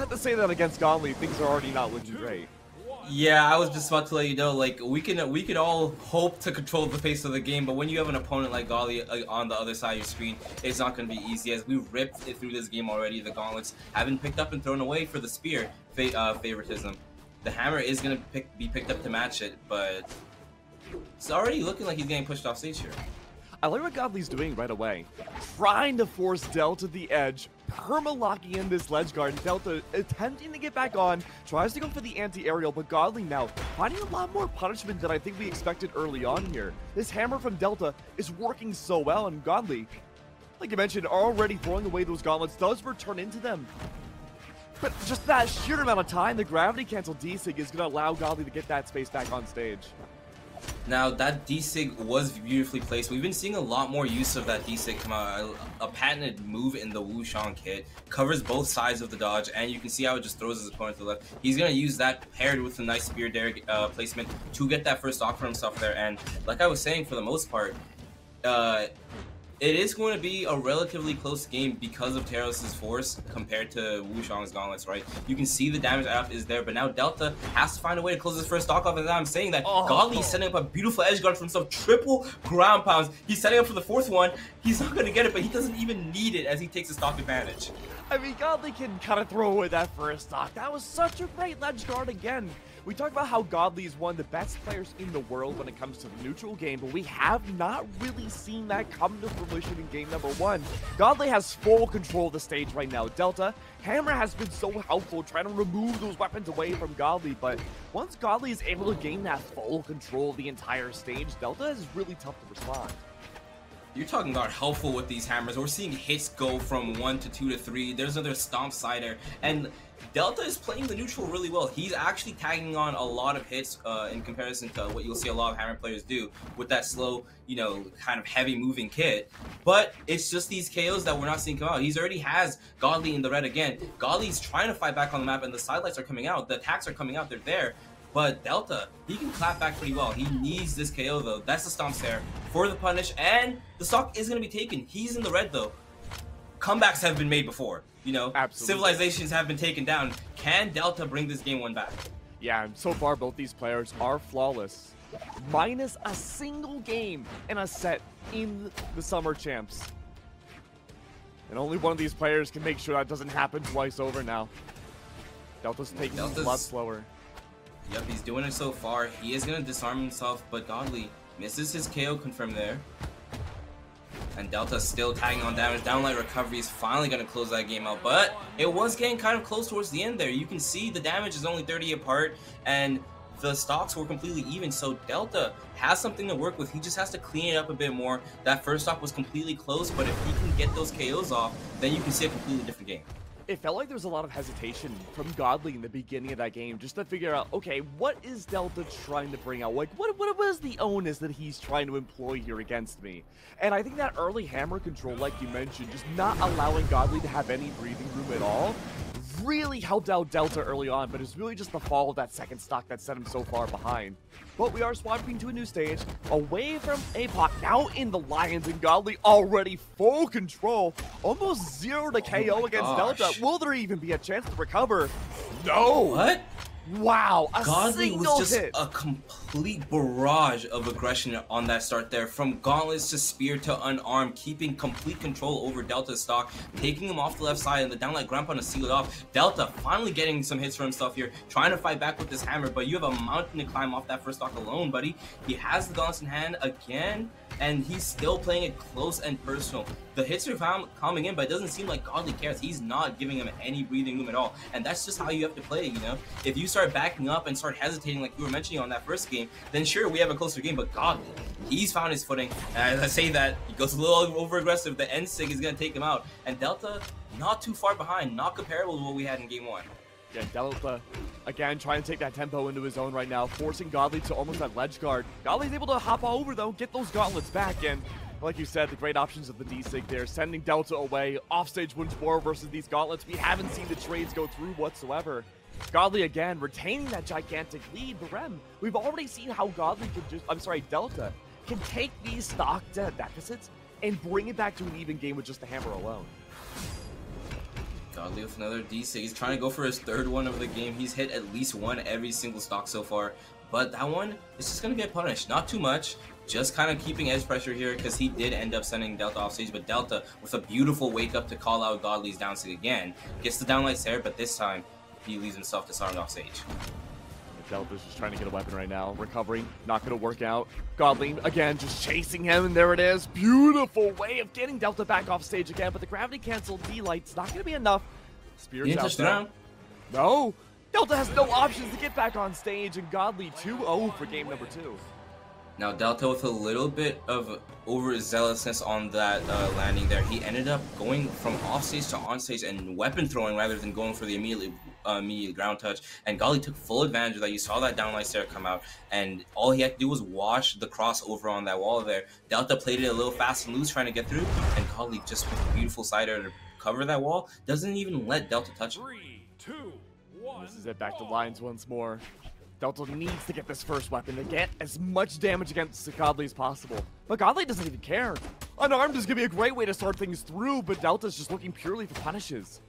not to say that against Godly, things are already not looking great. Yeah, I was just about to let you know, like, we can all hope to control the pace of the game, but when you have an opponent like Golly on the other side of your screen, it's not going to be easy. As we ripped it through this game already, the gauntlets have been picked up and thrown away for the spear favoritism. The hammer is going to be picked up to match it, but it's already looking like he's getting pushed off stage here. I like what Godly's doing right away. Trying to force Delta to the edge, perma-locking in this ledge guard, and Delta attempting to get back on, tries to go for the anti-aerial, but Godly now finding a lot more punishment than I think we expected early on here. This hammer from Delta is working so well, and Godly, like you mentioned, already throwing away those gauntlets, does return into them. But just that sheer amount of time, the gravity cancel D-Sig is going to allow Godly to get that space back on stage. Now, that D-Sig was beautifully placed. We've been seeing a lot more use of that D-Sig come out. A patented move in the Wushang kit. Covers both sides of the dodge, and you can see how it just throws his opponent to the left. He's going to use that paired with a nice spear dare placement to get that first stock for himself there. And like I was saying, for the most part, it is going to be a relatively close game because of Terras's force compared to Wushang's gauntlets, right? You can see the damage up is there, but now Delta has to find a way to close his first stock off, and I'm saying that Godly's setting up a beautiful edge guard for himself, triple ground pounds. He's setting up for the fourth one. He's not going to get it, but he doesn't even need it as he takes a stock advantage. I mean, Godly can kind of throw away that first stock. That was such a great ledge guard again. We talk about how Godly is one of the best players in the world when it comes to the neutral game, but we have not really seen that come to fruition in game number one. Godly has full control of the stage right now. Delta, Hammer has been so helpful trying to remove those weapons away from Godly, but once Godly is able to gain that full control of the entire stage, Delta is really tough to respond. You're talking about helpful with these hammers. We're seeing hits go from 1 to 2 to 3. There's another stomp sider, and Delta is playing the neutral really well. He's actually tagging on a lot of hits in comparison to what you'll see a lot of hammer players do with that slow, you know, kind of heavy moving kit. But it's just these KOs that we're not seeing come out. He's already has Godly in the red again. Godly's trying to fight back on the map, and the sidelights are coming out. The attacks are coming out. They're there. But Delta, he can clap back pretty well. He needs this KO though. That's the stomp stare for the punish, and the stock is going to be taken. He's in the red though. Comebacks have been made before, you know. Absolutely. Civilizations have been taken down. Can Delta bring this game one back? Yeah, and so far both these players are flawless. Minus a single game in a set in the Summer Champs. And only one of these players can make sure that doesn't happen twice over now. Delta's taking it a lot slower. Yep, he's doing it so far. He is going to disarm himself, but Godly misses his KO confirm there. And Delta's still tagging on damage. Downlight recovery is finally going to close that game out, but it was getting kind of close towards the end there. You can see the damage is only 30 apart, and the stocks were completely even, so Delta has something to work with. He just has to clean it up a bit more. That first stock was completely close, but if he can get those KOs off, then you can see a completely different game. It felt like there was a lot of hesitation from Godly in the beginning of that game just to figure out, okay, what is Delta trying to bring out? Like, what was the onus that he's trying to employ here against me? And I think that early hammer control, like you mentioned, just not allowing Godly to have any breathing room at all, really helped out Delta early on, but it's really just the fall of that second stock that set him so far behind. But we are swapping to a new stage, away from APOC, now in the Lions, and Godly already full control, almost 0 to KO against Delta. Will there even be a chance to recover? No! What? Wow, a Godly single was just hit. a complete barrage of aggression on that start there. From gauntlets to spear to unarmed, keeping complete control over Delta's stock, taking him off the left side, and the downlight ground pound to seal it off. Delta finally getting some hits for himself here, trying to fight back with this hammer, but you have a mountain to climb off that first stock alone, buddy. He has the gauntlets in hand again, and he's still playing it close and personal. The hits are coming in, but it doesn't seem like Godly cares. He's not giving him any breathing room at all, and that's just how you have to play, you know? If you start backing up and start hesitating like you were mentioning on that first game, then sure, we have a closer game, but Godly, he's found his footing. And as I say that, he goes a little over-aggressive. The N-Sig is going to take him out, and Delta, not too far behind, not comparable to what we had in game one. Yeah, Delta, again, trying to take that tempo into his own right now, forcing Godly to almost that ledge guard. Godly's able to hop over, though, get those gauntlets back, and like you said, the great options of the D-Sig there, sending Delta away, offstage wins war versus these gauntlets. We haven't seen the trades go through whatsoever. Godly again, retaining that gigantic lead, but Rem, we've already seen how Godly can just, Delta can take these stock deficits and bring it back to an even game with just the hammer alone. Godly with another D6. He's trying to go for his third one of the game. He's hit at least one every single stock so far. But that one is just going to get punished. Not too much. Just kind of keeping edge pressure here because he did end up sending Delta off stage. But Delta with a beautiful wake up to call out Godly's down stage again. Gets the downlight there, but this time he leaves himself disarmed off stage. Delta's just trying to get a weapon right now. Recovery, not going to work out. Godly, again, just chasing him, and there it is. Beautiful way of getting Delta back off stage again, but the gravity cancel D-light's not going to be enough. Spear's out there. No! Delta has no options to get back on stage, and Godly 2-0 for game number 2. Now Delta with a little bit of overzealousness on that landing there. He ended up going from off stage to on stage and weapon throwing rather than going for the immediate ground touch. And Godly took full advantage of that. You saw that downlight stare come out, and all he had to do was wash the crossover on that wall there. Delta played it a little fast and loose trying to get through, and Godly just with a beautiful sider to cover that wall. Doesn't even let Delta touch it. 3, 2, 1. This is it, back to lines once more. Delta needs to get this first weapon to get as much damage against Godly as possible. But Godly doesn't even care. Unarmed is going to be a great way to start things through, but Delta's just looking purely for punishes.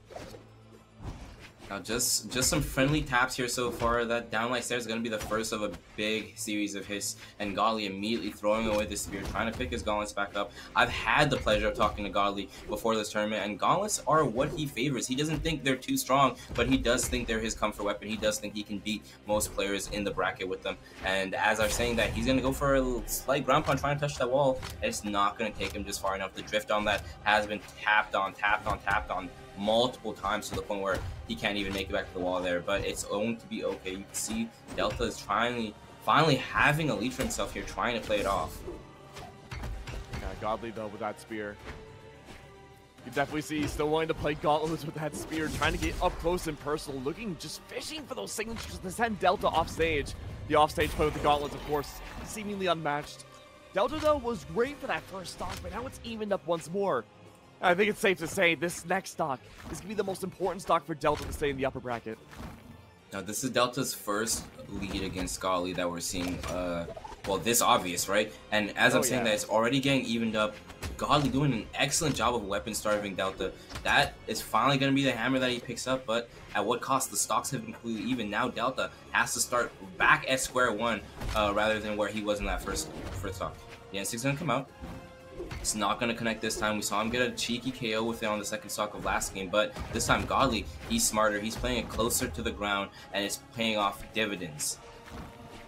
Now just some friendly taps here so far. That downlight stare is going to be the first of a big series of hits, and Godly immediately throwing away the spear, trying to pick his gauntlets back up. I've had the pleasure of talking to Godly before this tournament, and gauntlets are what he favors. He doesn't think they're too strong, but he does think they're his comfort weapon. He does think he can beat most players in the bracket with them. And as I'm saying that, he's going to go for a little slight ground pound trying to touch that wall. It's not going to take him just far enough. The drift on that has been tapped on multiple times to the point where he can't even make it back to the wall there, but it's going to be okay. You can see Delta is finally having a lead for himself here, trying to play it off. Yeah, Godly though with that spear. You definitely see he's still wanting to play gauntlets with that spear, trying to get up close and personal, looking, just fishing for those signatures to send Delta off stage. The offstage play with the gauntlets, of course, seemingly unmatched. Delta though was great for that first stock, but now it's evened up once more. I think it's safe to say this next stock is going to be the most important stock for Delta to stay in the upper bracket. Now, this is Delta's first lead against Godly that we're seeing, well, this obvious, right? And as I'm saying that, it's already getting evened up. Godly doing an excellent job of weapon starving Delta. That is finally going to be the hammer that he picks up, but at what cost? The stocks have been completely even. Now Delta has to start back at square one rather than where he was in that first stock. The N6 is going to come out. It's not going to connect this time. We saw him get a cheeky KO with it on the second stock of last game, but this time Godly, he's smarter. He's playing it closer to the ground, and it's paying off dividends.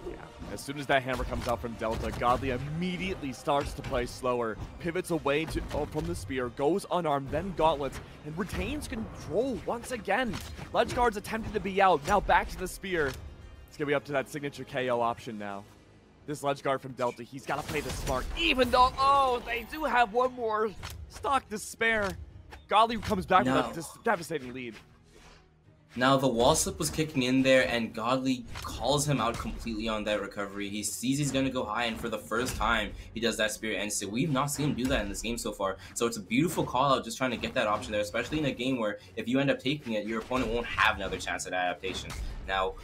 Yeah, as soon as that hammer comes out from Delta, Godly immediately starts to play slower, pivots away from the spear, goes unarmed, then gauntlets, and retains control once again. Ledge guard's attempting to be out, now back to the spear. It's going to be up to that signature KO option now. This ledge guard from Delta, he's got to play this smart, even though, oh, they do have one more stock to spare. Godly comes back with a devastating lead. Now, the wall slip was kicking in there, and Godly calls him out completely on that recovery. He sees he's going to go high, and for the first time, he does that spear end. So we've not seen him do that in this game so far. So it's a beautiful call out, just trying to get that option there, especially in a game where if you end up taking it, your opponent won't have another chance at adaptation. Now,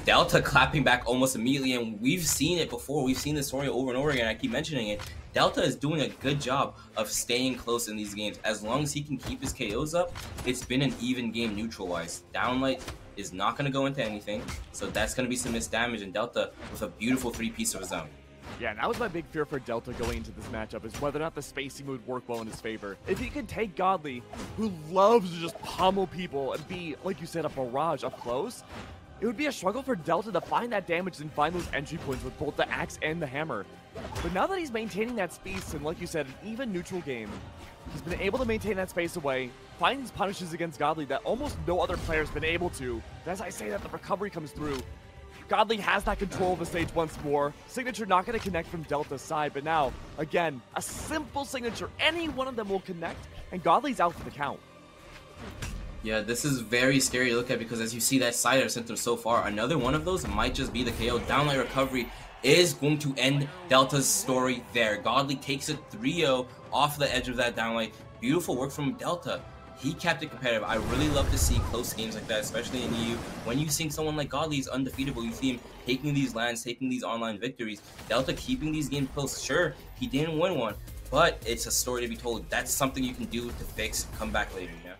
Delta clapping back almost immediately, and we've seen it before. We've seen this story over and over again. I keep mentioning it. Delta is doing a good job of staying close in these games. As long as he can keep his KOs up, it's been an even game neutral-wise. Downlight is not going to go into anything, so that's going to be some missed damage, and Delta with a beautiful three-piece of his own. Yeah, and that was my big fear for Delta going into this matchup, is whether or not the spacing would work well in his favor. If he could take Godly, who loves to just pummel people and be, like you said, a barrage up close, it would be a struggle for Delta to find that damage and find those entry points with both the axe and the hammer. But now that he's maintaining that space, and like you said, an even neutral game, he's been able to maintain that space away, find these punishes against Godly that almost no other player's been able to. And as I say that, the recovery comes through. Godly has that control of the stage once more. Signature not going to connect from Delta's side, but now, again, a simple signature. Any one of them will connect, and Godly's out for the count. Yeah, this is very scary to look at because as you see that side symptom so far, another one of those might just be the KO. Downlight recovery is going to end Delta's story there. Godly takes it 3-0 off the edge of that downlight. Beautiful work from Delta. He kept it competitive. I really love to see close games like that, especially in EU. When you see someone like Godly is undefeatable, you see him taking these lands, taking these online victories. Delta keeping these games close. Sure, he didn't win one, but it's a story to be told. That's something you can do to fix, come back later, yeah?